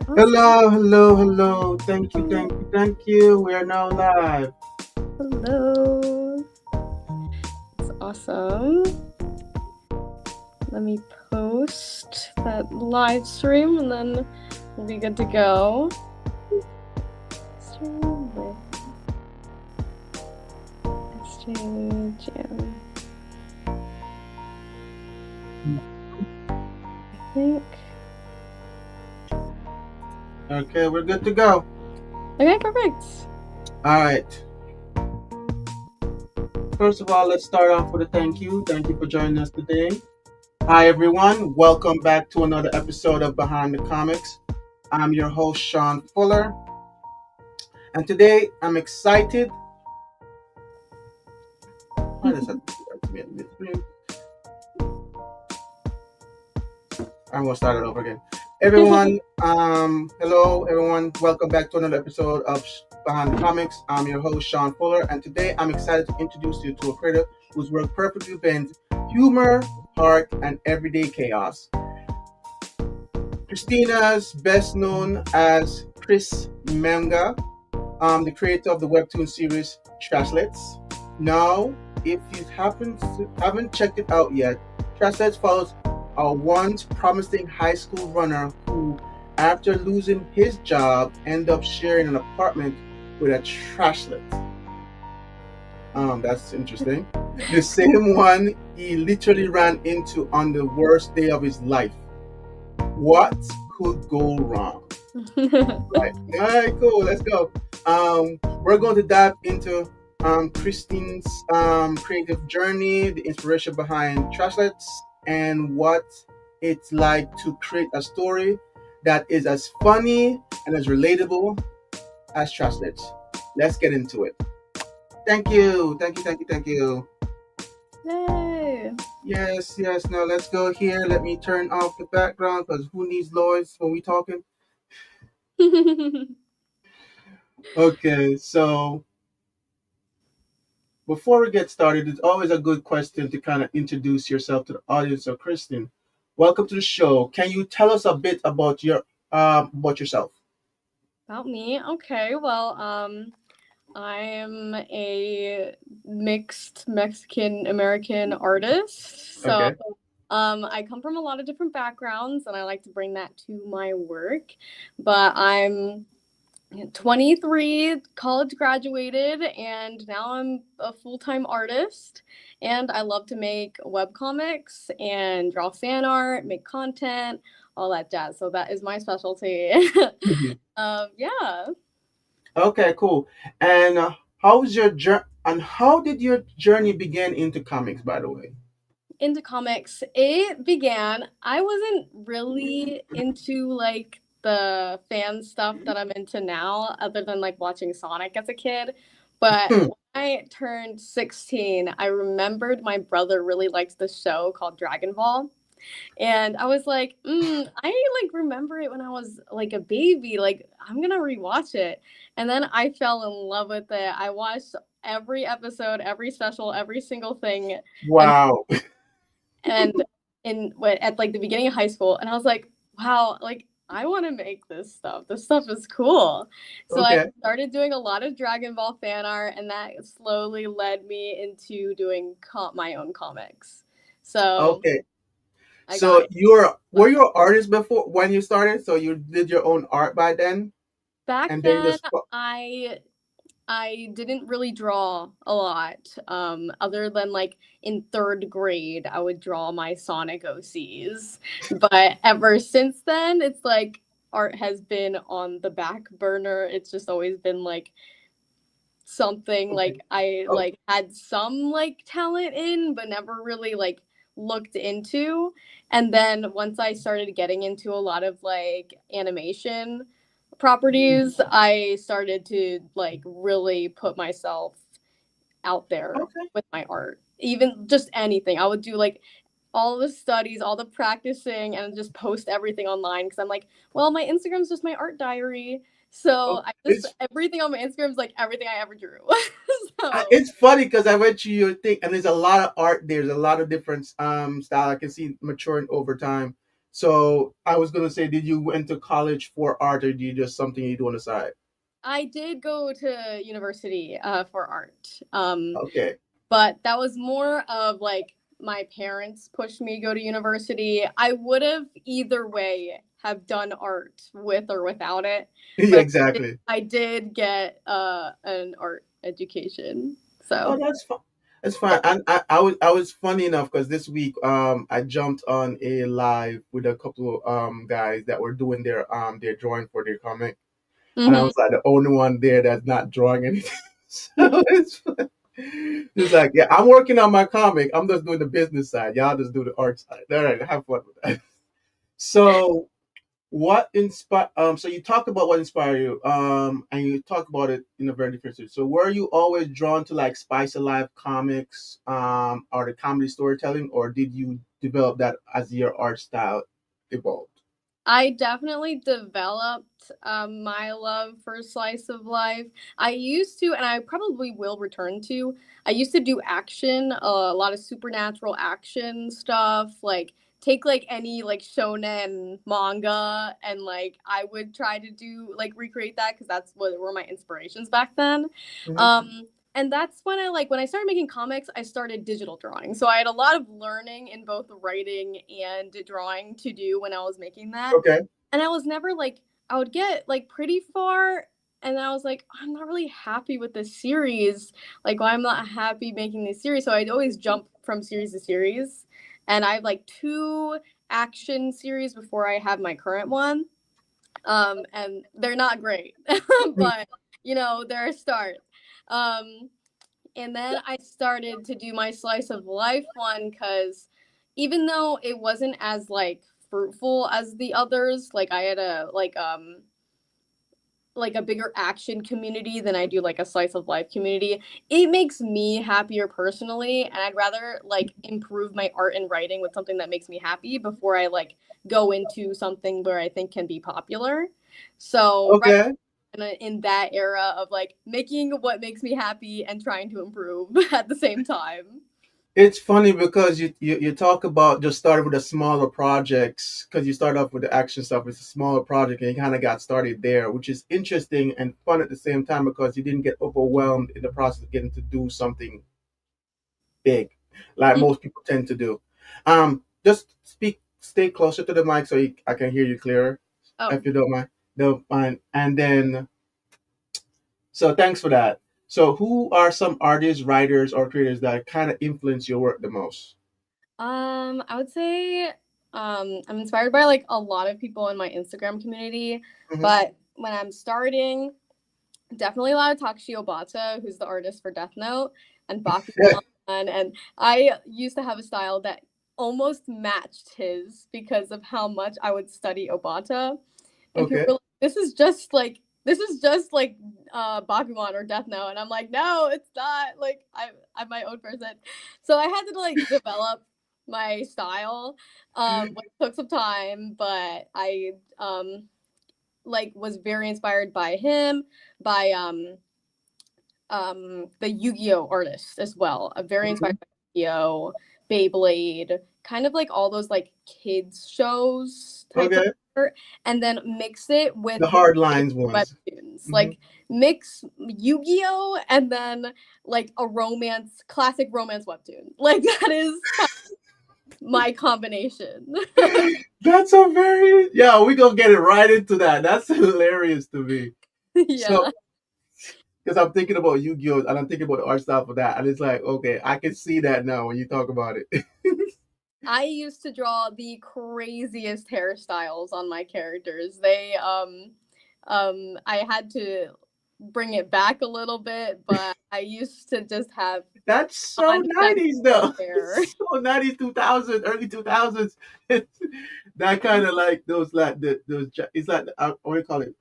Awesome. Hello, hello, hello. Thank you, thank you, thank you. We are now live. Hello. It's awesome. Let me post that live stream and then we'll be good to go. Stream with SJ Jam. I think. Okay, we're good to go. Okay, perfect. All right. First of all, let's start off with a thank you. Thank you for joining us today. Hi, everyone. Welcome back to another episode of Behind the Comics. I'm your host, Sean Fuller. And today I'm excited. Why does that I'm gonna start it over again. Everyone, hello, everyone. Welcome back to another episode of Behind the Comics. I'm your host, Sean Fuller, and today I'm excited to introduce you to a creator whose work perfectly blends humor, heart, and everyday chaos. Christina's best known as Chris Manga, the creator of the Webtoon series Trashletes. Now, if you haven't checked it out yet, Trashletes follows a once promising high school runner who, after losing his job, ended up sharing an apartment with a trashlet. That's interesting. The same one he literally ran into on the worst day of his life. What could go wrong? Right. All right, cool. Let's go. We're going to dive into Christine's creative journey, the inspiration behind Trashlets, and what it's like to create a story that is as funny and as relatable as Trashlets. Let's get into it. Thank you. Thank you. Thank you. Thank you. Yay. Yes, yes. Now let's go here. Let me turn off the background because who needs noise when we talking? Okay, so before we get started, it's always a good question to kind of introduce yourself to the audience. So, Kristen, welcome to the show. Can you tell us a bit about yourself? About me? Okay, well, I'm a mixed Mexican American artist. So Okay. I come from a lot of different backgrounds and I like to bring that to my work. But I'm 23, college graduated, and now I'm a full-time artist. And I love to make web comics and draw fan art, make content, all that jazz. So that is my specialty. Mhm. Yeah. Okay, cool. And how's your journey? And how did your journey begin into comics, by the way? Into comics, it began, I wasn't really into like the fan stuff that I'm into now, other than like watching Sonic as a kid. But when I turned 16, I remembered my brother really liked this show called Dragon Ball. And I was like, I like remember it when I was like a baby. Like, I'm gonna rewatch it. And then I fell in love with it. I watched every episode, every special, every single thing. And Wow. and at like the beginning of high school, and I was like, wow, like I want to make this stuff. This stuff is cool. So I Okay. started doing a lot of Dragon Ball fan art, and that slowly led me into doing my own comics. So Okay. I got So were like you an artist before when you started? So you did your own art by then, back and then then just I I didn't really draw a lot, other than like in third grade, I would draw my Sonic OCs. But ever since then, it's like art has been on the back burner. It's just always been like something okay. like I Oh, like had some like talent in, but never really like looked into. And then once I started getting into a lot of like animation properties, I started to like really put myself out there okay. with my art. Even just anything. I would do like all the studies, all the practicing, and just post everything online because I'm like, well, my Instagram's just my art diary. So Okay. I just everything on my Instagram is like everything I ever drew. So It's funny because I went to your thing and there's a lot of art. There's a lot of different style. I can see maturing over time. So I was gonna say, did you went to college for art, or did you just something you do on the side? I did go to university for art. Okay. But that was more of like my parents pushed me to go to university. I would have either way have done art with or without it, Yeah, but exactly. I did get an art education. Oh, So, that's fine. That's fine. And I was funny enough because this week I jumped on a live with a couple of guys that were doing their drawing for their comic, and I mhm. was like the only one there that's not drawing anything. So it's like, yeah, I'm working on my comic. I'm just doing the business side. Y'all just do the art side. All right, have fun with that. So what inspire so you talked about what inspired you, and you talked about it in a very different way. So were you always drawn to like spice of life comics, or the comedy storytelling, or did you develop that as your art style evolved? I definitely developed my love for slice of life. I used to, and I probably will return to. I used to do action, a lot of supernatural action stuff. Like take like any like shonen manga, and like I would try to do like recreate that because that's what were my inspirations back then. Hmm. Um, and that's when when I started making comics, I started digital drawing. So I had a lot of learning in both writing and drawing to do when I was making that. Okay. And I was never like I would get like pretty far, and then I was like, I'm not really happy with this series. Like, why I'm not happy making this series. So I'd always jump from series to series. And I have like two action series before I have my current one. And they're not great. But they're a start. Um, and then I started to do my slice of life one because even though it wasn't as like fruitful as the others, like I had like a bigger action community than I do like a slice of life community. It makes me happier personally, and I'd rather like improve my art and writing with something that makes me happy before I like go into something where I think can be popular. So right Okay. in that era of like making what makes me happy and trying to improve at the same time. It's funny because you talk about just starting with the smaller projects, because you start off with the action stuff. It's a smaller project and you kind of got started there, which is interesting and fun at the same time because you didn't get overwhelmed in the process of getting to do something big, like Mm. most people tend to do. Just stay closer to the mic so I can hear you clearer, Oh, if you don't mind. Don't mind. And then, so thanks for that. So, who are some artists, writers, or creators that kind of influence your work the most? I would say I'm inspired by like a lot of people in my Instagram community, Hmm. but when I'm starting, definitely a lot of Takashi Obata, who's the artist for Death Note, and Bakuman. And I used to have a style that almost matched his because of how much I would study Obata. And people Okay. were like, this is just like Bakuman or Death Note. And I'm like, no, it's not. Like I'm my own person. So I had to like develop my style, which took some time, but I like was very inspired by him, by the Yu-Gi-Oh artists as well. I'm very inspired Mhm. by Yu-Gi-Oh, Beyblade, kind of like all those like kids shows type of Okay. art, and then mix it with The hard lines ones. webtoons. Hmm. Like mix Yu-Gi-Oh and then like a romance, classic romance webtoon. Like that is kind of my combination. That's a very, yeah. We gonna get it right into that. That's hilarious to me. So, Yeah. because I'm thinking about Yu-Gi-Oh and I'm thinking about the art style for that, and it's like, okay, I can see that now when you talk about it. I used to draw the craziest hairstyles on my characters. I had to bring it back a little bit, but I used to just have That's so non-feminine 90s though. hair. So 90s, 2000s, early 2000s. That kind of like those it's like what do you call it?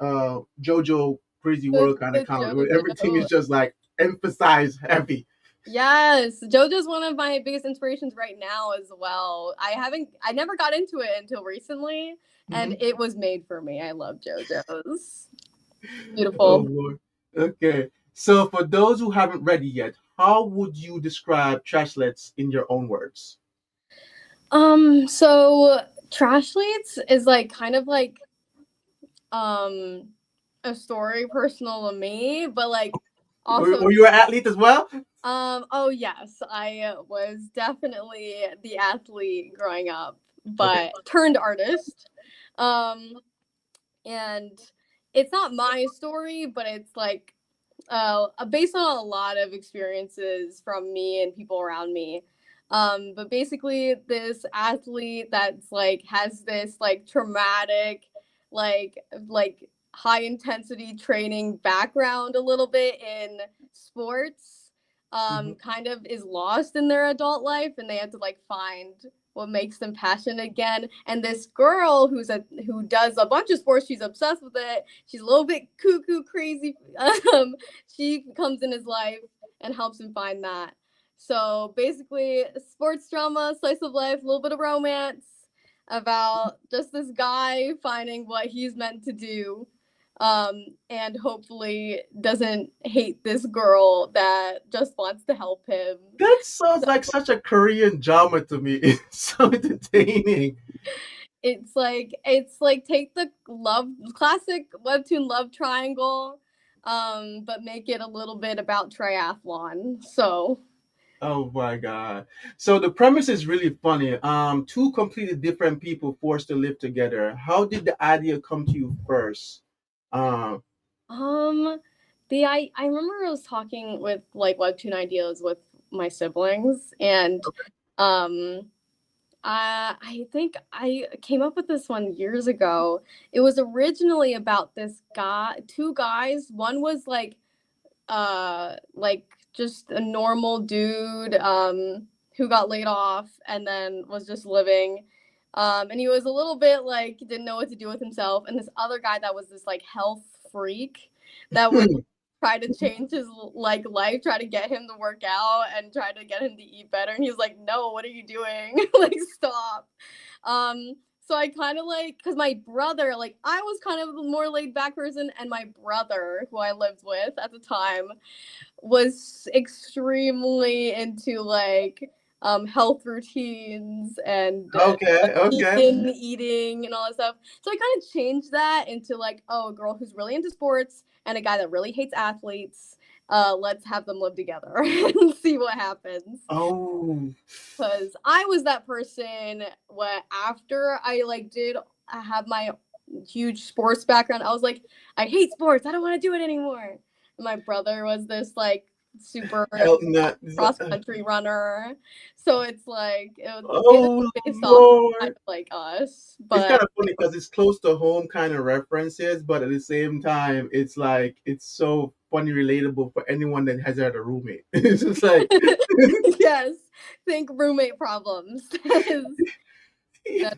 JoJo Crazy Good, World kind of good comic where everything JoJo. is just like emphasized heavy. Yes, JoJo's one of my biggest inspirations right now as well. I never got into it until recently, and Mhm. it was made for me. I love JoJo's. Oh Beautiful. Lord. Okay. So for those who haven't read it yet, how would you describe Trashletes in your own words? So Trashletes is like kind of like um a story personal to me, but like also Were you an athlete as well? oh yes, I was definitely the athlete growing up, Okay. but turned artist. Um and it's not my story, but it's like based on a lot of experiences from me and people around me. But basically, this athlete that's like has this like traumatic, like high intensity training background a little bit in sports, Hmm. kind of is lost in their adult life, and they have to like find what makes them passionate again. And this girl who does a bunch of sports, she's obsessed with it. She's a little bit cuckoo crazy. She comes in his life and helps him find that. So basically, sports drama, slice of life, a little bit of romance about just this guy finding what he's meant to do, and hopefully doesn't hate this girl that just wants to help him. That sounds So like such a Korean drama to me. It's so entertaining. it's like take the love classic webtoon love triangle, but make it a little bit about triathlon. So Oh my god. So the premise is really funny. Two completely different people forced to live together. How did the idea come to you first? Um, um I remember I was talking with like webtoon ideas with my siblings, and um I think I came up with this one years ago. It was originally about this guy, two guys. One was like just a normal dude who got laid off and then was just living, and he was a little bit like didn't know what to do with himself, and this other guy that was this like health freak that would try to change his like life, try to get him to work out and try to get him to eat better, and he was like, no, what are you doing? Like, stop. So I kind of like, because my brother, like, I was kind of a more laid back person, and my brother, who I lived with at the time, was extremely into like health routines and okay, like okay. vegan eating and all that stuff. So I kind of changed that into like, oh, a girl who's really into sports and a guy that really hates athletes. Let's have them live together and see what happens. Oh, Because I was that person what after I like did I have my huge sports background, I was like, I hate sports, I don't want to do it anymore. And my brother was this like super hell not. cross country runner, so it's like it is Oh based off kind Lord. of like us, It's but kind of funny because it's close to home kind of references, but at the same time, it's like it's so funny, relatable for anyone that has had a roommate. It's just like, yes, think roommate problems. That's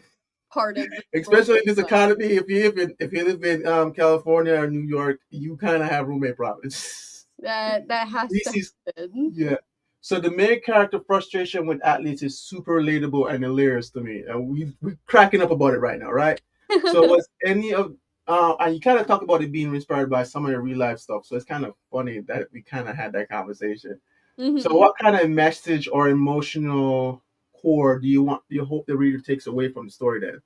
part of the especially in roommate this life. economy, if you live in California or New York, you kind of have roommate problems. That has to Reese's, happen. yeah. So the main character frustration with athletes is super relatable and hilarious to me, and we're cracking up about it right now, right? So was any of and you kind of talk about it being inspired by some of your real life stuff, so it's kind of funny that we kind of had that conversation. So Hmm. what kind of message or emotional core do you hope the reader takes away from the story then?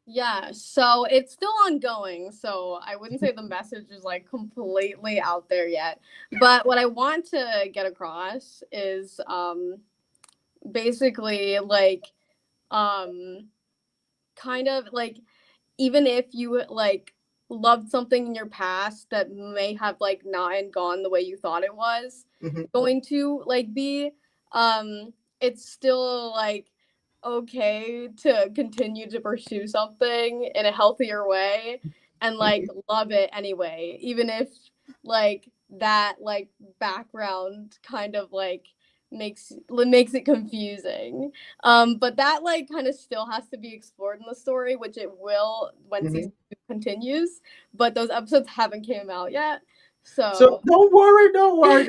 Yeah, so it's still ongoing. So I wouldn't say the message is like completely out there yet. But what I want to get across is basically like um kind of like even if you like loved something in your past that may have like not and gone the way you thought it was Hmm. going to like be, it's still like okay to continue to pursue something in a healthier way and like love it anyway, even if like that like background kind of like makes it confusing. But that like kind of still has to be explored in the story, which it will when Hmm. season 2 continues. But those episodes haven't came out yet, So so don't worry.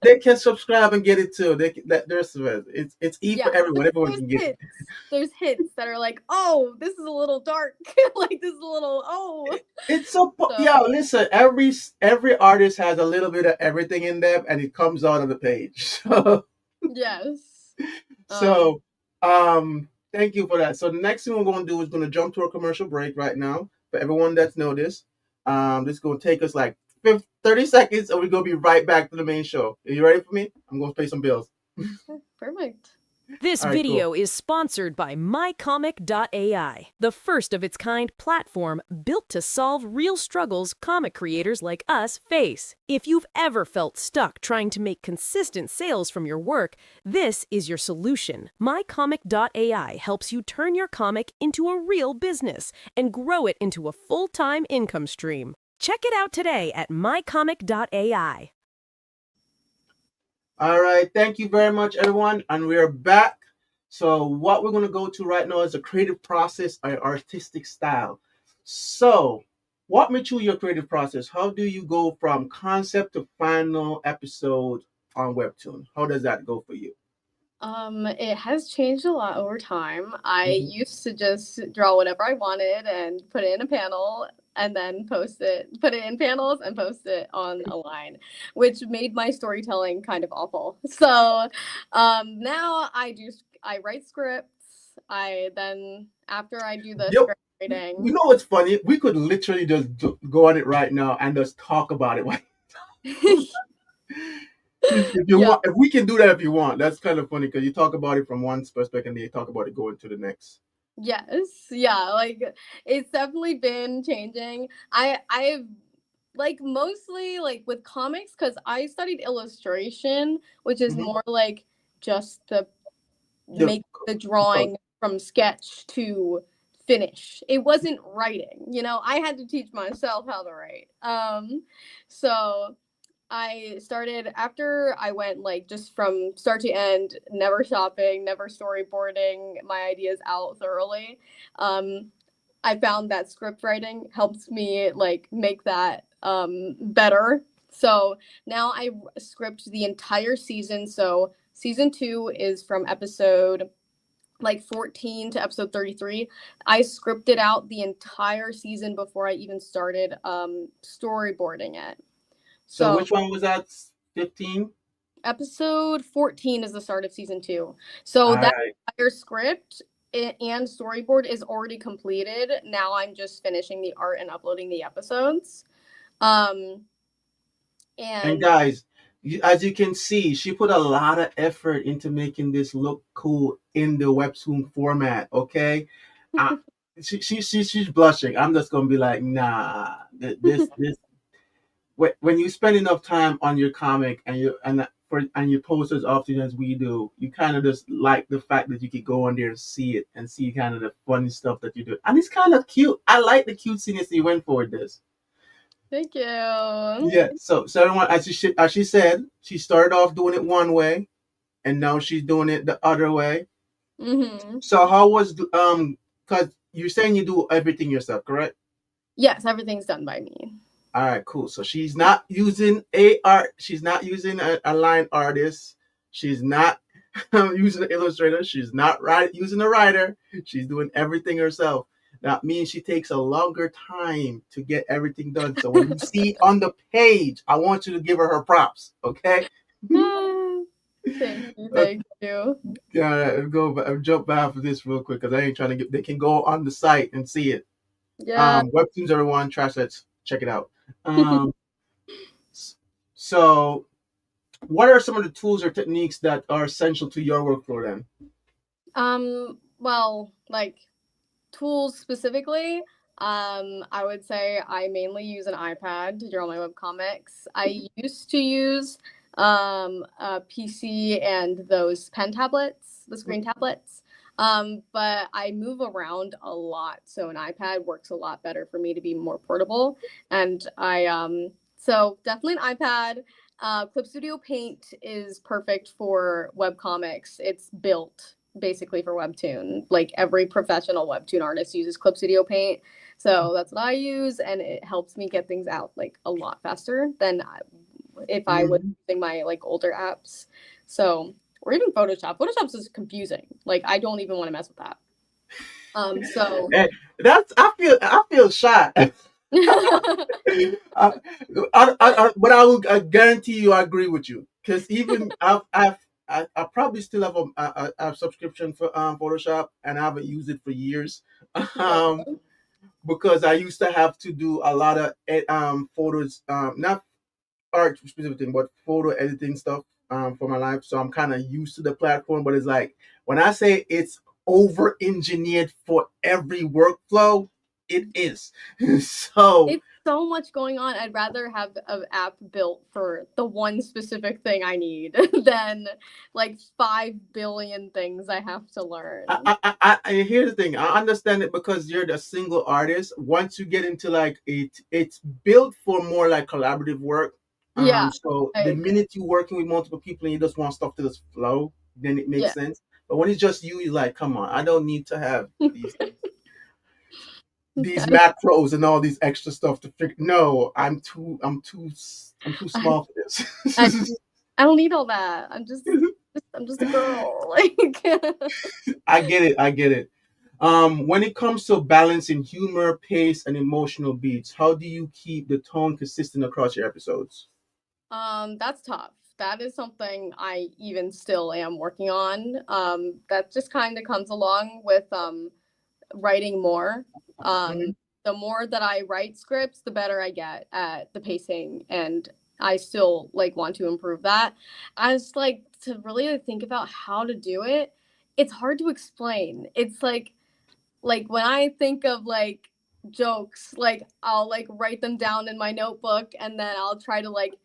They can subscribe and get it too. There's it's E yeah. for everyone. Everyone There's can get it. hits. There's hits that are like, oh, this is a little dark. Like this is a little oh. It's so So yeah. Listen, every artist has a little bit of everything in them, and it comes out on the page. So yes. Um. so um Thank you for that. So the next thing we're going to do is going to jump to a commercial break right now. For everyone that's noticed, this is going to take us like 30 seconds, and we're going to be right back to the main show. Are you ready for me? I'm going to pay some bills. Perfect. This All right, cool. video is sponsored by mycomic.ai, the first of its kind platform built to solve real struggles comic creators like us face. If you've ever felt stuck trying to make consistent sales from your work, this is your solution. mycomic.ai helps you turn your comic into a real business and grow it into a full-time income stream. Check it out today at mycomic.ai. All right, thank you very much, everyone, and we're back. So, what we're going to go to right now is a creative process or artistic style. So, walk me through your creative process. How do you go from concept to final episode on Webtoon? How does that go for you? It has changed a lot over time. I Mhm. used to just draw whatever I wanted and put it in a panel and then put it in panels and post it on a line, which made my storytelling kind of awful. So now I write scripts. I then after I do the Yep. script You writing. know what's funny? We could literally just go on it right now and just talk about it. If you Yeah. want, if we can do that, if you want, that's kind of funny because you talk about it from one perspective and then you talk about it going to the next. Yes. Yeah, like it's definitely been changing. I've like mostly like with comics because I studied illustration, which is Mhm. more like just the The make the drawing from sketch to finish. It wasn't writing, I had to teach myself how to write. So I started after I went like just from start to end, never stopping, never storyboarding my ideas out thoroughly. Um, I found that script writing helps me like make that better. So now I script the entire season. So season 2 is from episode like 14 to episode 33. I scripted out the entire season before I even started storyboarding it. So So which one was that? 15. episode 14 is the start of season 2. So All that right. entire script and storyboard is already completed. Now I'm just finishing the art and uploading the episodes. Um, And and guys, as you can see, she put a lot of effort into making this look cool in the webtoon format. Okay, uh, she's blushing. I'm just gonna be like, nah, this. When you spend enough time on your comic and you post as often as we do, you kind of just like the fact that you could go on there and see it and see kind of the funny stuff that you do, and it's kind of cute. I like the cutesiness you went for with this. thank you. Yeah. So everyone, as she said, she started off doing it one way, and now she's doing it the other way. Hmm. So how was because you're saying you do everything yourself, correct? Yes, everything's done by me. All right, cool. So she's not using a art. She's not using a line artist. She's not using an illustrator. She's not using a writer. She's doing everything herself. That means she takes a longer time to get everything done. So when you see on the page, I want you to give her props. Okay. Ah, thank you, Okay. thank you. Yeah, jump back for this real quick because I ain't trying to get. They can go on the site and see it. Yeah. Webtoons, everyone, Trashletes, check it out. Um, so what are some of the tools or techniques that are essential to your workflow then? Well, like tools specifically, I would say I mainly use an iPad to draw my webcomics. I used to use a PC and those pen tablets, the screen tablets. But I move around a lot, so an iPad works a lot better for me to be more portable. And so definitely an iPad. Clip Studio Paint is perfect for webcomics. It's built basically for Webtoon. Like every professional Webtoon artist uses Clip Studio Paint. So that's what I use, and it helps me get things out like a lot faster than if I was Mhm. using my like older apps. So, or even Photoshop. Photoshop's is confusing. Like I don't even want to mess with that. So And that's I feel shy. But I will guarantee you I agree with you because even I probably still have a subscription for Photoshop, and I haven't used it for years. Yeah. um, because I used to have to do a lot of photos, not art specific thing, but photo editing stuff for my life. So I'm kind of used to the platform. But it's like when I say it's over engineered for every workflow, it is. So It's so much going on. I'd rather have an app built for the one specific thing I need than like 5 billion things I have to learn. here's the thing. I understand it because you're the single artist. Once you get into like it's built for more like collaborative work. Yeah, So I the agree. minute you're working with multiple people and you just want stuff to just flow, then it makes Yeah. sense. But when it's just you, you're like, come on, I don't need to have these macros and all these extra stuff to figure. No, I'm too I, small for I, this. I don't need all that. I'm just a girl. Like, I get it. I get it. When it comes to balancing humor, pace, and emotional beats, how do you keep the tone consistent across your episodes? that's tough. That is something I even still am working on. That just kind of comes along with writing more. Mhm. The more that I write scripts, the better I get at the pacing, and I still like want to improve that. I just like to really think about how to do it. It's hard to explain. It's like when I think of like jokes, like I'll like write them down in my notebook and then I'll try to like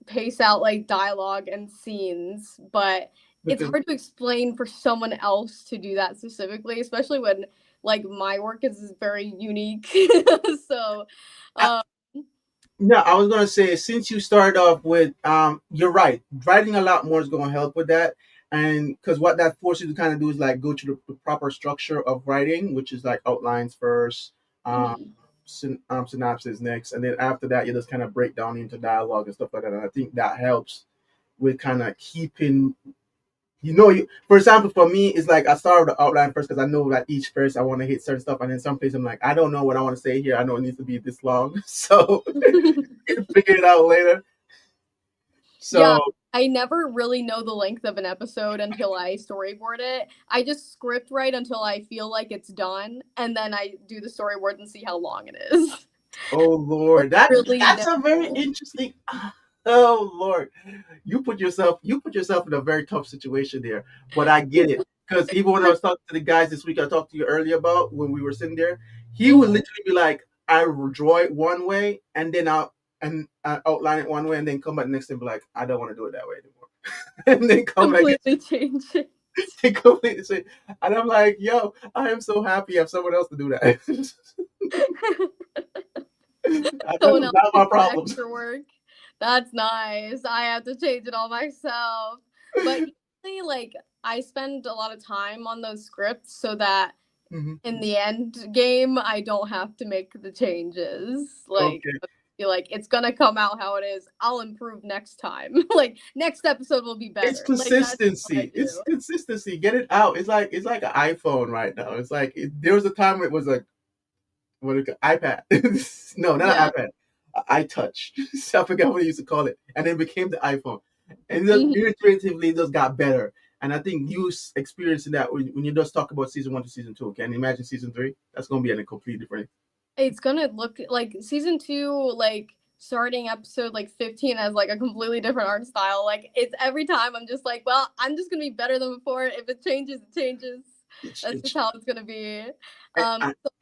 pace out like dialogue and scenes, but it's Because hard to explain for someone else to do that specifically, especially when like my work is very unique. So, I, um, no, I was gonna say since you started off with you're right. Writing a lot more is gonna help with that, and because what that forces you to kind of do is like go through the proper structure of writing, which is like outlines first, um, mhm. synopsis next, and then after that you just kind of break down into dialogue and stuff like that. And I think that helps with kind of keeping for example, for me, it's like I start with the outline first because I know that each verse I want to hit certain stuff, and then some places I'm like, I don't know what I want to say here. I know it needs to be this long, so figure it out later. Yeah, So I never really know the length of an episode until I storyboard it. I just script write until I feel like it's done, and then I do the storyboard and see how long it is. oh Don't Lord, really that's a very know. interesting. Oh Lord, you put yourself in a very tough situation there. But I get it because even when I was talking to the guys this week, I talked to you earlier about when we were sitting there, he would Mhm. literally be like, "I will draw it one way, and then I outline it one way, and then come back next and be like, I don't want to do it that way anymore, and then come back Completely change it. and completely say, and I'm like, yo, I am so happy I have someone else to do that. That's Someone else not can my do the problems. extra work. That's nice. I have to change it all myself. But usually, like, I spend a lot of time on those scripts so that Mhm. in the end game, I don't have to make the changes. Like, Okay. I feel like it's gonna come out how it is. I'll improve next time. Like, next episode will be It's better. Like, that's what I consistency. It's do. consistency. Get it out. It's like an iPhone right now. It's like there was a time it was like what iPad. No, not Yeah. an iPad. iTouch. I forgot what they used to call it, and then it became the iPhone. And just Mhm. iteratively, it just got better. And I think you experiencing that when you just talk about season 1 to season 2. Can you imagine season 3? That's gonna be a completely different. It's gonna look like season 2, like starting episode like 15 has like a completely different art style. Like it's every time I'm just like, well, I'm just gonna be better than before. If it changes, it changes. It's, That's just it's, how it's gonna be. I,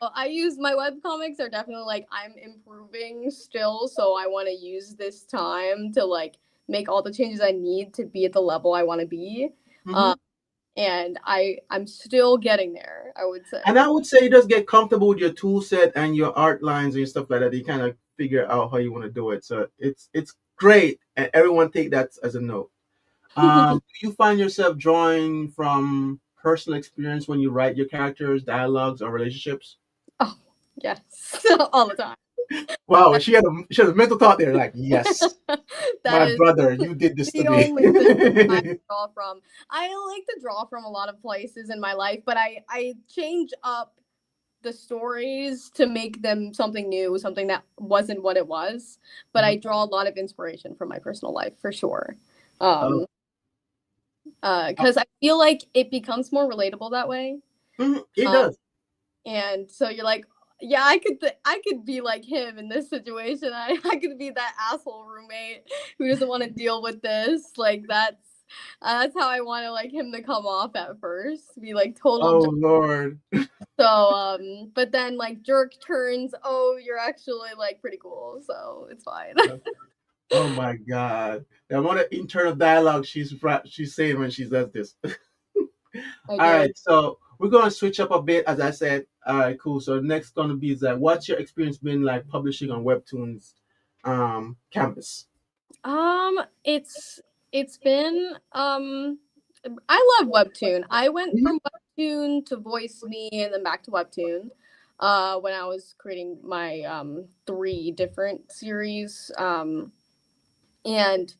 So I use my web comics are definitely like I'm improving still, so I want to use this time to like make all the changes I need to be at the level I want to be. mhm. Um, and I'm still getting there, I would And I say. would say just get comfortable with your tool set and your art lines and stuff like that. You kind of figure out how you want to do it. So it's great, and everyone take that as a note. Do you find yourself drawing from personal experience when you write your characters, dialogues, or relationships? Oh, yes. All the time. Wow, she had a mental thought there, like, yes, That my is brother, you did this to the me. only thing I draw from. I like to draw from a lot of places in my life, but I change up the stories to make them something new, something that wasn't what it was. But I Mhm. draw a lot of inspiration from my personal life for sure. Oh, Um, because I feel like it becomes more relatable that way. It Um, does. and so you're like, yeah, I could be like him in this situation. I could be that asshole roommate who doesn't want to deal with this. Like that's how I want to like him to come off at first, be like total Oh jerk. Lord. So but then like jerk turns, oh, you're actually like pretty cool, so it's fine. Oh my God. The amount of internal dialogue she's saying when she does this. I All do. right, so we're gonna switch up a bit, as I said. All right, cool. So next gonna be is that what's your experience been like publishing on Webtoons Canvas? It's been I love Webtoon. I went Mhm. from Webtoon to Voice Me and then back to Webtoon when I was creating my three different series. And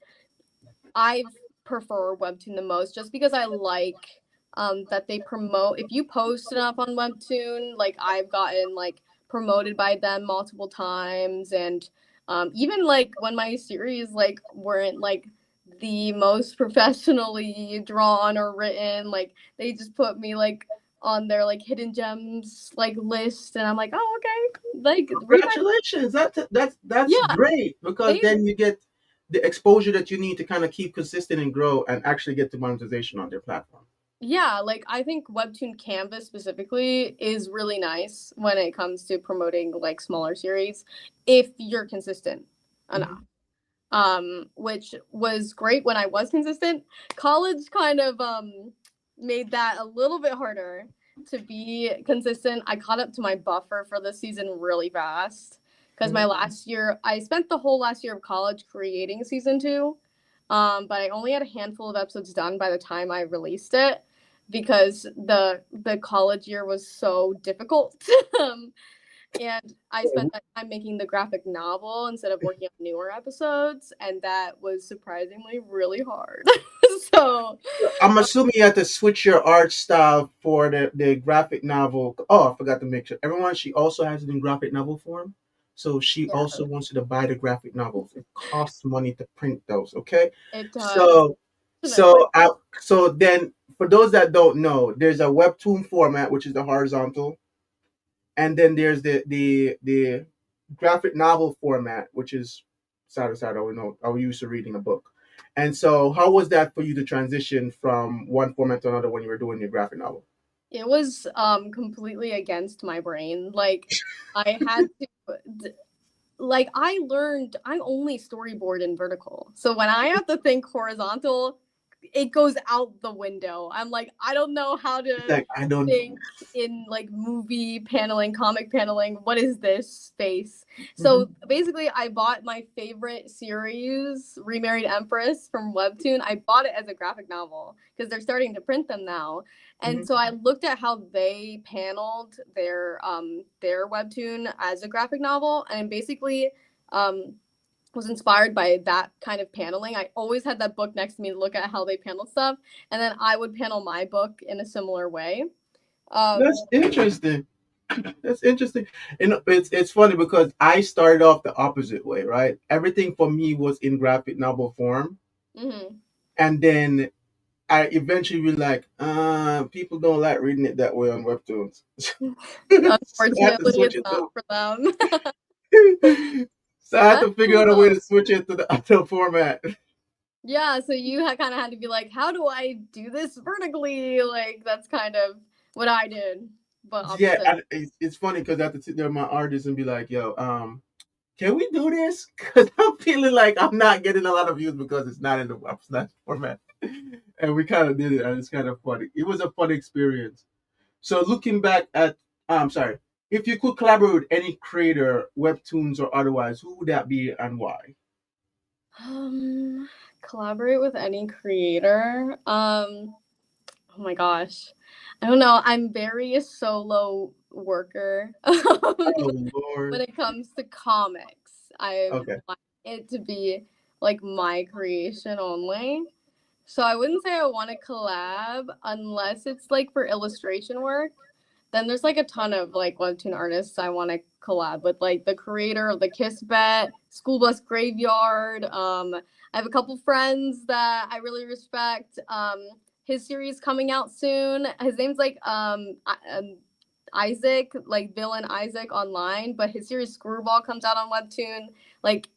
I prefer Webtoon the most just because I like that they promote. If you post enough on Webtoon, like I've gotten like promoted by them multiple times, and even like when my series like weren't like the most professionally drawn or written, like they just put me like on their like hidden gems like list, and I'm like, oh okay, like read my Congratulations. That's yeah. great because They then you get the exposure that you need to kind of keep consistent and grow and actually get to monetization on their platform. Yeah, like I think Webtoon Canvas specifically is really nice when it comes to promoting like smaller series if you're consistent enough. Mhm. Which was great when I was consistent. College kind of made that a little bit harder to be consistent. I caught up to my buffer for this season really fast because my Mhm. last year, I spent the whole last year of college creating season two, but I only had a handful of episodes done by the time I released it because the college year was so difficult. um, and I spent that time making the graphic novel instead of working on newer episodes, and that was surprisingly really hard. So, I'm assuming you have to switch your art style for the graphic novel. Oh, I forgot to make sure. Everyone, she also has it in graphic novel form. So she yeah, also wants you to buy the graphic novels. It costs money to print those, okay? it does. So Unfortunately. so then for those that don't know, there's a webtoon format which is the horizontal, and then there's the graphic novel format which is side to side. I would know. I was used to reading a book. And so, how was that for you to transition from one format to another when you were doing your graphic novel? It was completely against my brain. Like I had to like I learned I only storyboard in vertical. So when I have to think horizontal, it goes out the window. I'm like, I don't know how It's to like I don't. think in like movie paneling, comic paneling. What is this space? Mhm, So basically, I bought my favorite series, Remarried Empress from Webtoon. I bought it as a graphic novel because they're starting to print them now. And mhm. so I looked at how they paneled their webtoon as a graphic novel, and basically um was inspired by that kind of paneling. I always had that book next to me to look at how they panel stuff, and then I would panel my book in a similar way. Um, That's interesting. That's interesting. And it's funny because I started off the opposite way, right? Everything for me was in graphic novel form, mhm. and then I eventually be like, people don't like reading it that way on webtoons. So I had to Unfortunately, switch it's it not to. for them. So I had That's to figure cool out a way though. to switch it to the other format. Yeah, so you kind of had to be like, how do I do this vertically? Like that's kind of what I did, but Yeah, opposite. and it's funny because I have to sit there with my artist and be like, yo, can we do this? Because I'm feeling like I'm not getting a lot of views because it's not in the Snatch format. And we kind of did it, and it's kind of funny. It was a fun experience. So looking back at, I'm sorry, if you could collaborate with any creator, webtoons or otherwise, who would that be and why? Um, Collaborate with any creator. Oh my gosh. I don't know. I'm very a solo worker. Oh When Lord. it comes to comics, I Okay. want it to be like my creation only. So I wouldn't say I want to collab unless it's like for illustration work. Then there's like a ton of like webtoon artists I want to collab with, like the creator of the Kiss Bet, School Bus Graveyard. I have a couple friends that I really respect. His series coming out soon. His name's like Isaac, like Villain Isaac online, but his series Screwball comes out on Webtoon like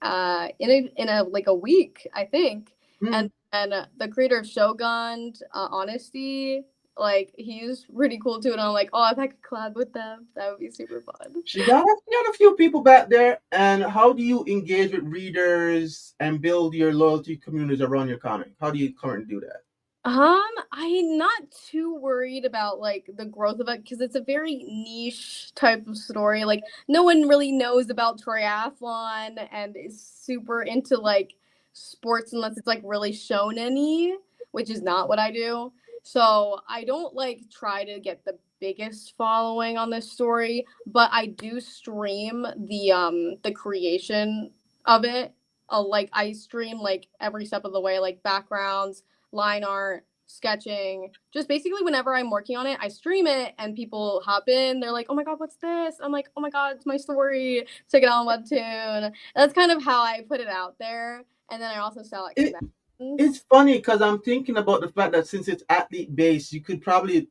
in a like a week, I think. Hmm. And the creator of Shogun, Honesty, like he's pretty cool too. And I'm like, oh, if I could collab with them, that would be super fun. She got a few people back there. And how do you engage with readers and build your loyalty communities around your comic? How do you currently do that? I'm not too worried about like the growth of it because it's a very niche type of story. Like no one really knows about triathlon and is super into like sports unless it's like really shonen-y, which is not what I do. So I don't like try to get the biggest following on this story, but I do stream the creation of it. Like I stream like every step of the way, like backgrounds, line art, sketching, just basically whenever I'm working on it, I stream it and people hop in. They're like, "Oh my god, what's this?" I'm like, "Oh my god, it's my story. Check it out on Webtoon." That's kind of how I put it out there, and then I also sell at It, conventions. it's funny because I'm thinking about the fact that since it's athlete based, you could probably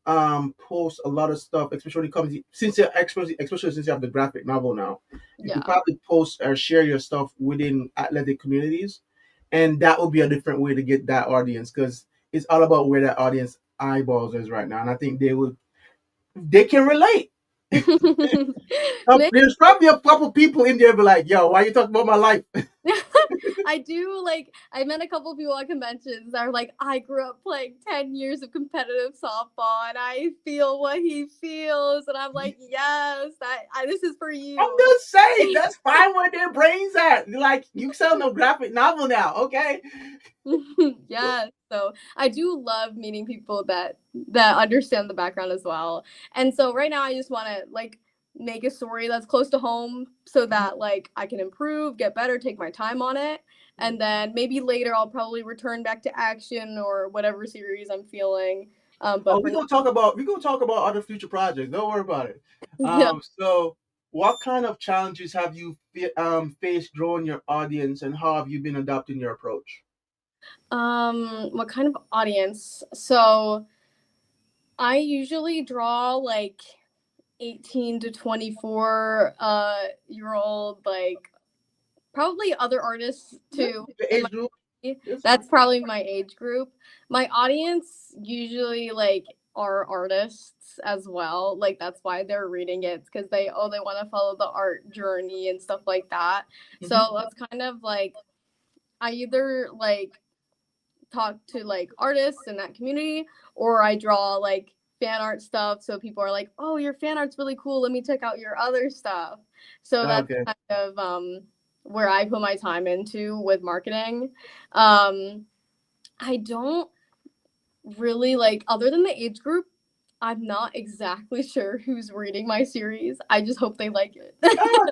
post a lot of stuff, especially when it comes since you're especially since you have the graphic novel now, you could Yeah. probably post or share your stuff within athletic communities, and that would be a different way to get that audience because it's all about where that audience eyeballs is right now, and I think they can relate. Maybe There's probably a couple people in there be like, "Yo, why you talking about my life?" I do like I met a couple people at conventions that are like, I grew up playing 10 years of competitive softball and I feel what he feels. And I'm like, yes, this is for I'm you. just saying that's fine where their brains at. Like you sell no graphic novel now, okay? Yes. So I do love meeting people that understand the background as well. And so right now I just want to like make a story that's close to home so that like I can improve, get better, take my time on it. And then maybe later I'll probably return back to action or whatever series I'm feeling. Oh, But for we're gonna talk about other future projects. Don't worry about it. now, So what kind of challenges have you faced growing your audience, and how have you been adapting your approach? what kind of audience? So I usually draw like 18 to 24 year old, like probably other artists Yeah, too the in my age group. Yes. that's probably my age group. My audience usually like are artists as well. Like that's why they're reading it because they want to follow the art journey and stuff like that. Hmm. So that's kind of like I either like talk to like artists in that community or I draw like fan art stuff so people are like, "Oh, your fan art's really cool. Let me check out your other stuff." So that's Okay. kind of where I put my time into with marketing. Um I don't really like other than the age group, I'm not exactly sure who's reading my series. I just hope they like it. Oh,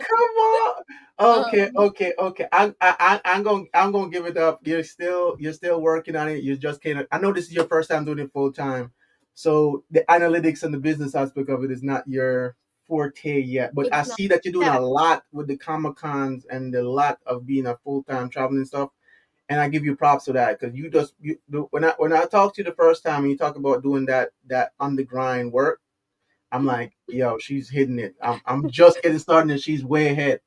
come on. Okay, um okay, okay. I'm gonna give it up. You're still working on it. You just can't. I know this is your first time doing it full time, so the analytics and the business aspect of it is not your forte yet. But I it's not see that you're doing yeah. a lot with the Comic Cons and a lot of being a full time traveling stuff. And I give you props for that because when I talked to you the first time and you talk about doing that on the grind work. I'm like, yo, she's hitting it. I'm just getting started and she's way ahead.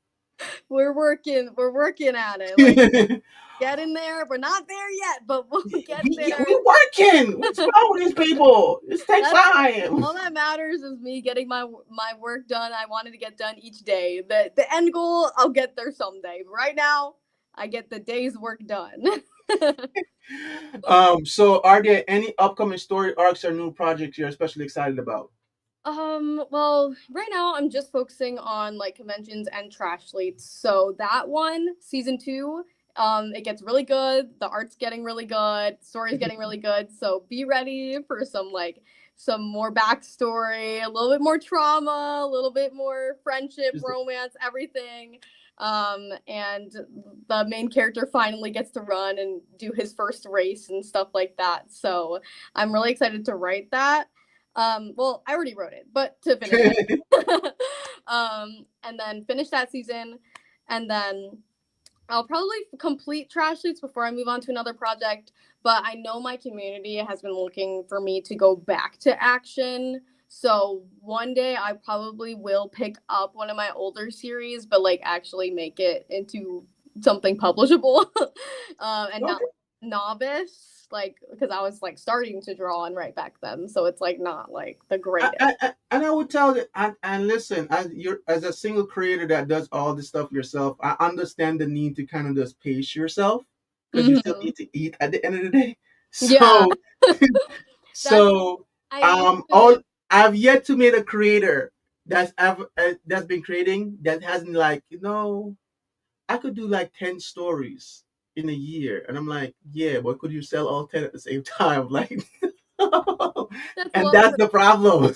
We're working at it. Like get in there. We're not there yet, but we'll get there. We working. What's wrong with these people? This takes That's time. all that matters is me getting my work done. I wanted to get done each day. The end goal, I'll get there someday. But right now, I get the day's work done. So are there any upcoming story arcs or new projects you're especially excited about? Well, right now I'm just focusing on like conventions and Trashletes. So that one, season two, it gets really good. The art's getting really good. Story's getting really good. So be ready for some more backstory, a little bit more trauma, a little bit more friendship, Is it- romance, everything. And the main character finally gets to run and do his first race and stuff like that. So I'm really excited to write that. Well, I already wrote it, but to finish it. And then finish that season, and then I'll probably complete Trashletes before I move on to another project. But I know my community has been looking for me to go back to action. So one day I probably will pick up one of my older series, but like actually make it into something publishable, and not Okay. novice, like because I was like starting to draw and write back then. So it's like not like the I, greatest. and I would tell you, and listen, as a single creator that does all this stuff yourself, I understand the need to kind of just pace yourself because you still Hmm. need to eat at the end of the day. Yeah, So that's so I used to. all I've yet to meet a creator that's been creating that hasn't like I could do like 10 stories in a year, and I'm like, yeah, but could you sell all 10 at the same time? Like, That's and love. that's the problem.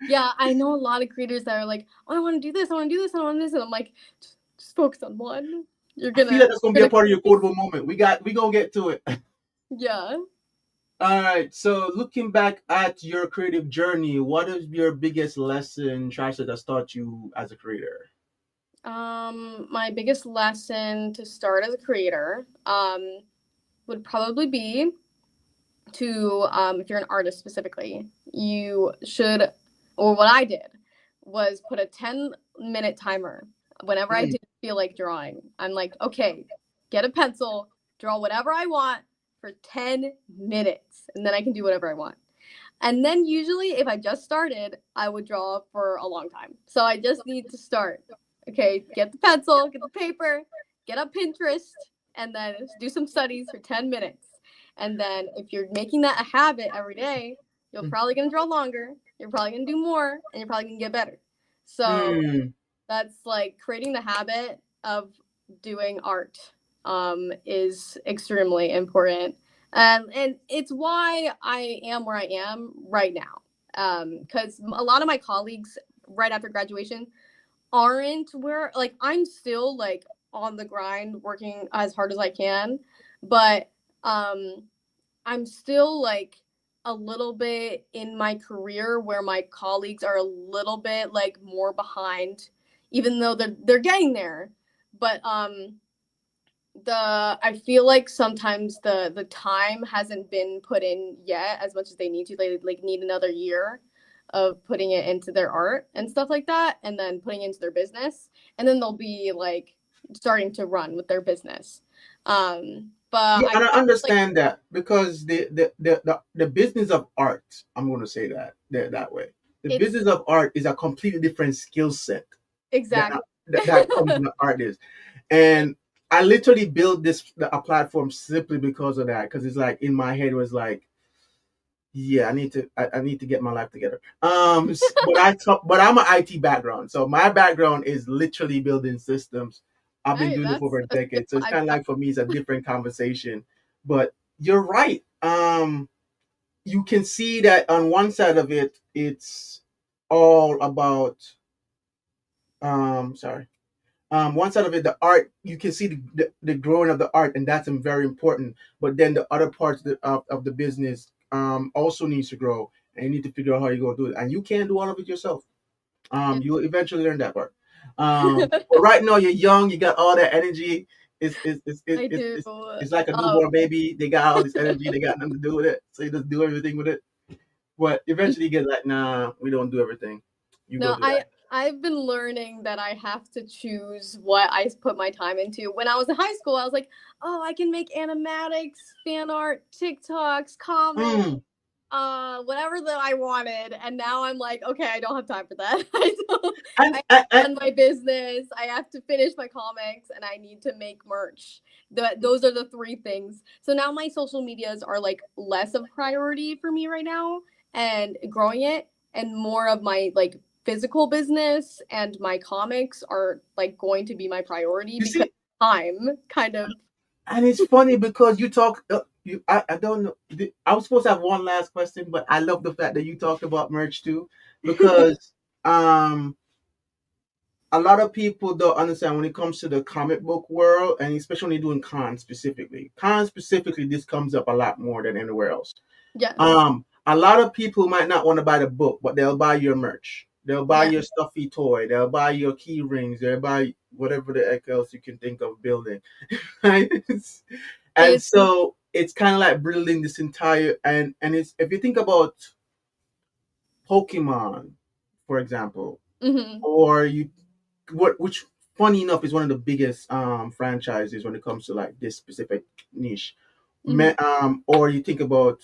Yeah, I know a lot of creators that are like, oh, I want to do this, I want to do this, I want this, and I'm like, just focus on one. You're I feel like that's gonna be a gonna, part of your quotable moment. We gonna get to it. yeah. All right. So looking back at your creative journey, what is your biggest lesson Trashletes has taught you as a creator? My biggest lesson to start as a creator, would probably be to, if you're an artist specifically, you should, or what I did was put a 10-minute timer whenever I Mm, didn't feel like drawing. I'm like, okay, get a pencil, draw whatever I want for 10 minutes, and then I can do whatever I want. And then usually, if I just started, I would draw for a long time. So I just need to start. Okay, get the pencil, get the paper, get up Pinterest, and then do some studies for 10 minutes. And then if you're making that a habit every day, you're mm, probably going to draw longer, you're probably going to do more, and you're probably going to get better. So mm. that's like creating the habit of doing art, is extremely important, and it's why I am where I am right now. Because a lot of my colleagues right after graduation aren't where, like, I'm still like on the grind working as hard as I can, but um I'm still like a little bit in my career where my colleagues are a little bit like more behind, even though they're getting there. But the I feel like sometimes the time hasn't been put in yet as much as they need to. They like need another year of putting it into their art and stuff like that, and then putting it into their business, and then they'll be like starting to run with their business. But Yeah, I and I feel like understand that because the business of art, I'm going to say that way. The it's business of art is a completely different skill set that exactly. that comes in the artist. And I literally built a platform simply because of that. Because it's like in my head it was like, yeah, I need to get my life together. But I'm an IT background, so my background is literally building systems. I've been Hey, doing it for over a that's a skill decade, so it's I've kind of got. like for me, it's a different conversation. But you're right. You can see that on one side of it, it's all about sorry. One side of it, the art, you can see the growing of the art, and that's very important. But then the other parts of the business also needs to grow, and you need to figure out how you're going to do it. And you can't do all of it yourself. Yeah. You will eventually learn that part. But right now, you're young, you got all that energy. It's, it's, it's, it's, I it's, do. it's it's like a newborn baby. They got all this energy, they got nothing to do with it. So you just do everything with it. But eventually, you get like, nah, we don't do everything. You go No, do that. I've been learning that I have to choose what I put my time into. When I was in high school, I was like, "Oh, I can make animatics, fan art, TikToks, comics, Mm. whatever that I wanted." And now I'm like, "Okay, I don't have time for that. I don't. I And, have and, to and run my business. I have to finish my comics, and I need to make merch." Those are the three things. So now my social medias are like less of a priority for me right now, and growing it, and more of my like physical business and my comics are like going to be my priority you because see, time kind of. and it's funny because you talk. I don't know. I was supposed to have one last question, but I love the fact that you talked about merch too, because um, a lot of people don't understand when it comes to the comic book world, and especially when you're doing cons specifically. Cons specifically, this comes up a lot more than anywhere else. Yes. a lot of people might not want to buy the book, but they'll buy your merch. They'll buy Yeah. your stuffy toy. They'll buy your key rings. They'll buy whatever the heck else you can think of building. Right? And It's so it's kind of like building this entire and it's if you think about Pokemon, for example, mhm. or you what which funny enough is one of the biggest franchises when it comes to like this specific niche. Mhm. Or you think about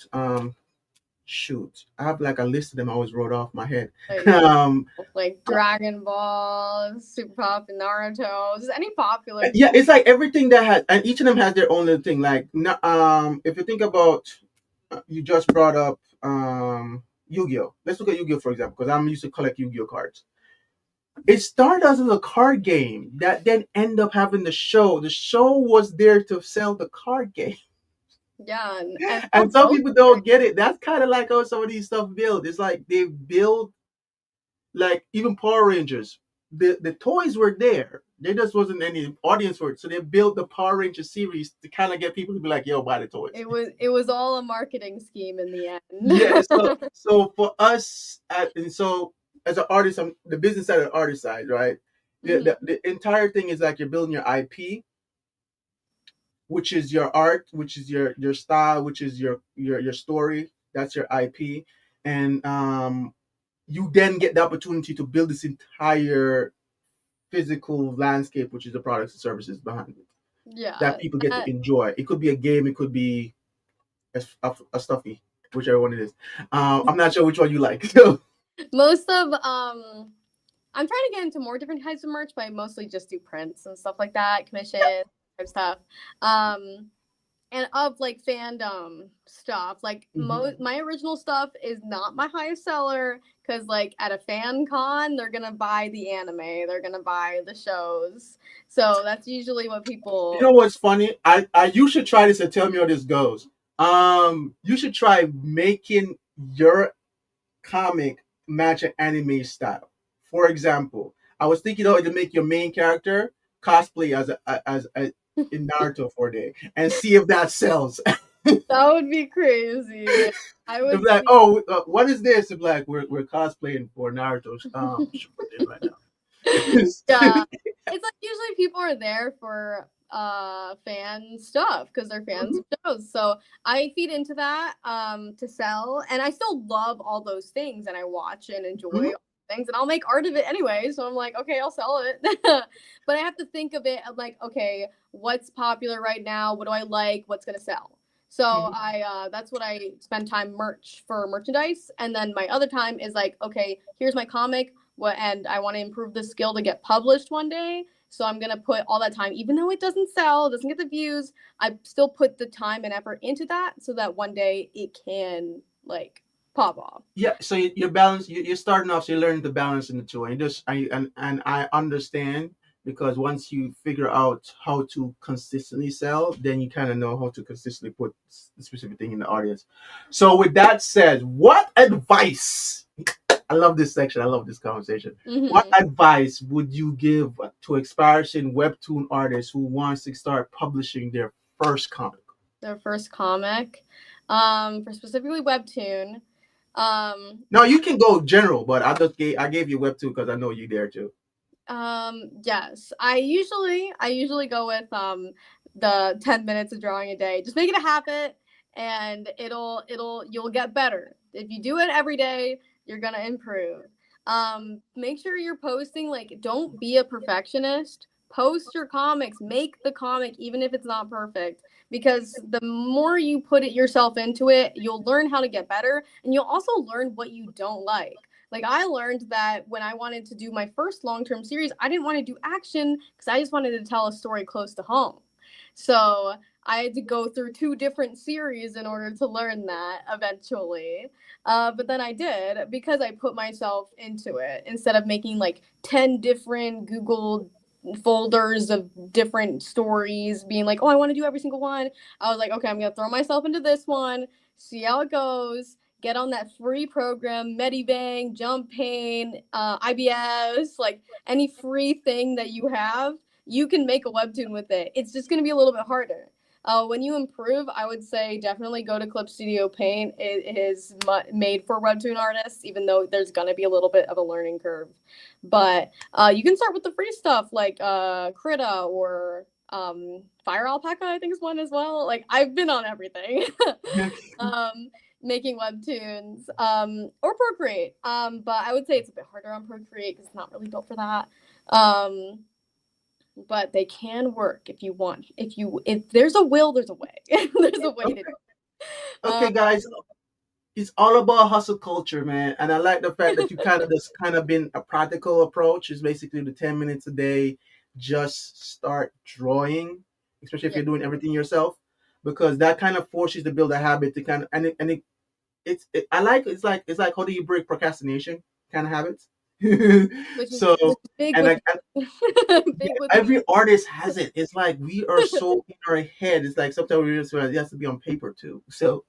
shoot, I have like a list of them I always wrote off my head. Like like Dragon Ball, Super Pop, and Naruto, just any popular. Yeah, it's like everything that has, and each of them has their own little thing. Like, if you think about, you just brought up Yu-Gi-Oh. Let's look at Yu-Gi-Oh for example, because I'm used to collect Yu-Gi-Oh cards. It started as a card game that then end up having the show. The show was there to sell the card game. Yeah, and And some people don't get it. That's kind of like how some of these stuff build. It's like they build like even Power Rangers. The toys were there. There just wasn't any audience for it. So they built the Power Ranger series to kind of get people to be like, yo, buy the toys. It was all a marketing scheme in the end. Yeah. So for us and so as an artist, I'm the business side of the artist side, right? The entire thing is like you're building your IP, which is your art, which is your style, which is your story. That's your IP. And you then get the opportunity to build this entire physical landscape, which is the products and services behind it Yeah, that people get to enjoy. It could be a game, it could be a stuffy, whichever one it is. I'm not sure which one you like. So most of I'm trying to get into more different types of merch, but I mostly just do prints and stuff like that, commission type stuff. And of like fandom stuff, like my original stuff is not my highest seller because like at a fan con they're gonna buy the anime, they're gonna buy the shows, so that's usually what people. you know what's funny? I you should try this and tell me how this goes. You should try making your comic match an anime style. For example, I was thinking to make your main character cosplay as in Naruto for a day and see if that sells. That would be crazy. I would It's like, see. oh, what is this? It's like we're cosplaying for Naruto shooting right now. Yeah, it's like usually people are there for fan stuff because they're fans of shows. So I feed into that to sell, and I still love all those things, and I watch and enjoy all things, and I'll make art of it anyway. So I'm like, okay, I'll sell it, but I have to think of it like, okay, what's popular right now? What do I like? What's gonna sell? So I that's what I spend time for merchandise, and then my other time is like, okay, here's my comic, and I want to improve the skill to get published one day. So I'm gonna put all that time, even though it doesn't sell, doesn't get the views, I still put the time and effort into that so that one day it can like pop off. Yeah, so you're balance. You're starting off, so you're learning to balance in the two, and and I understand because once you figure out how to consistently sell, then you kind of know how to consistently put the specific thing in the audience. So with that said, what advice? I love this section. I love this conversation. What advice would you give to aspiring webtoon artists who wants to start publishing their first comic? Their first comic, for specifically webtoon. No, you can go general, but I gave you webtoon because I know you there too. Yes, I usually go with the 10 minutes of drawing a day. Just make it a habit, and you'll get better if you do it every day. You're gonna improve. Make sure you're posting. Like, don't be a perfectionist. Post your comics. Make the comic even if it's not perfect, because the more you put it yourself into it, you'll learn how to get better, and you'll also learn what you don't like. Like, I learned that when I wanted to do my first long-term series, I didn't want to do action because I just wanted to tell a story close to home. So I had to go through two different series in order to learn that eventually. But then I did because I put myself into it instead of making like 10 different Google folders of different stories, being like, oh, I want to do every single one. I was like, okay, I'm going to throw myself into this one, see how it goes. Get on that free program, Medibang, Jump Pain, IBS, like any free thing that you have, you can make a webtoon with it. It's just going to be a little bit harder. When you improve, I would say definitely go to Clip Studio Paint. It is made for webtoon artists, even though there's gonna be a little bit of a learning curve. But you can start with the free stuff like Krita or Fire Alpaca, I think is one as well. Like I've been on everything. um, Making webtoons or Procreate. But I would say it's a bit harder on Procreate because it's not really built for that. But they can work if you want. If there's a will, there's a way. There's a way to do it. Okay, guys, it's all about hustle culture, man. And I like the fact that you kind of been a practical approach. Is basically the 10 minutes a day. Just start drawing, especially if Yeah. you're doing everything yourself, because that kind of forces you to build a habit to kind of I like it's like how do you break procrastination kind of habits. Which is So big and with like big with me. every artist has it. It's like we are so in our head. It's like sometimes we just realize it has to be on paper too. So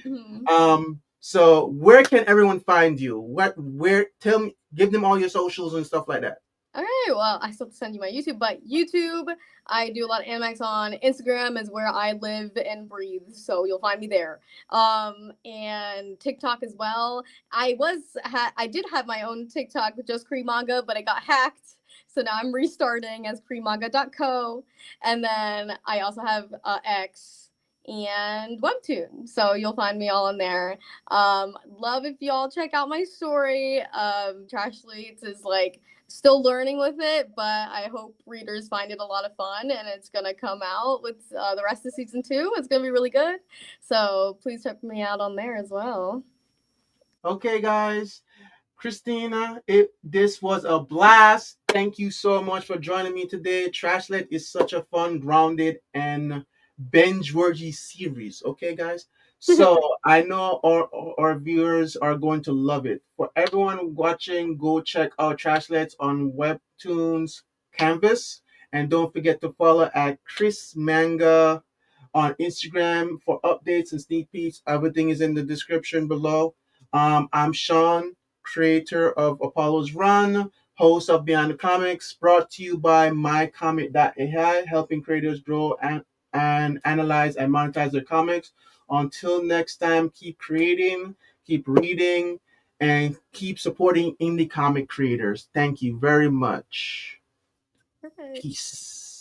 Mhm. so where can everyone find you? Where tell me, give them all your socials and stuff like that. All right, well, I still have to send you my YouTube, but YouTube, I do a lot of animex on. Instagram is where I live and breathe, so you'll find me there. And TikTok as well. I did have my own TikTok with just krimanga, but it got hacked. So now I'm restarting as krimanga.co. And then I also have X and Webtoon. So you'll find me all on there. Love if y'all check out my story. Trashletes is like still learning with it, but I hope readers find it a lot of fun, and it's gonna come out with the rest of season 2. It's gonna be really good, so please check me out on there as well. Okay, guys. Christina, this was a blast. Thank you so much for joining me today. Trashlet is such a fun, grounded, and binge-worthy series. Okay, guys. So I know our viewers are going to love it. For everyone watching, go check out Trashlets on Webtoons Canvas, and don't forget to follow at Chris Manga on Instagram for updates and sneak peeks. Everything is in the description below. I'm Sean, creator of Apollo's Run, host of Beyond the Comics, brought to you by mycomic.ai, helping creators grow and analyze and monetize their comics. Until next time, keep creating, keep reading, and keep supporting indie comic creators. Thank you very much. Perfect. Peace.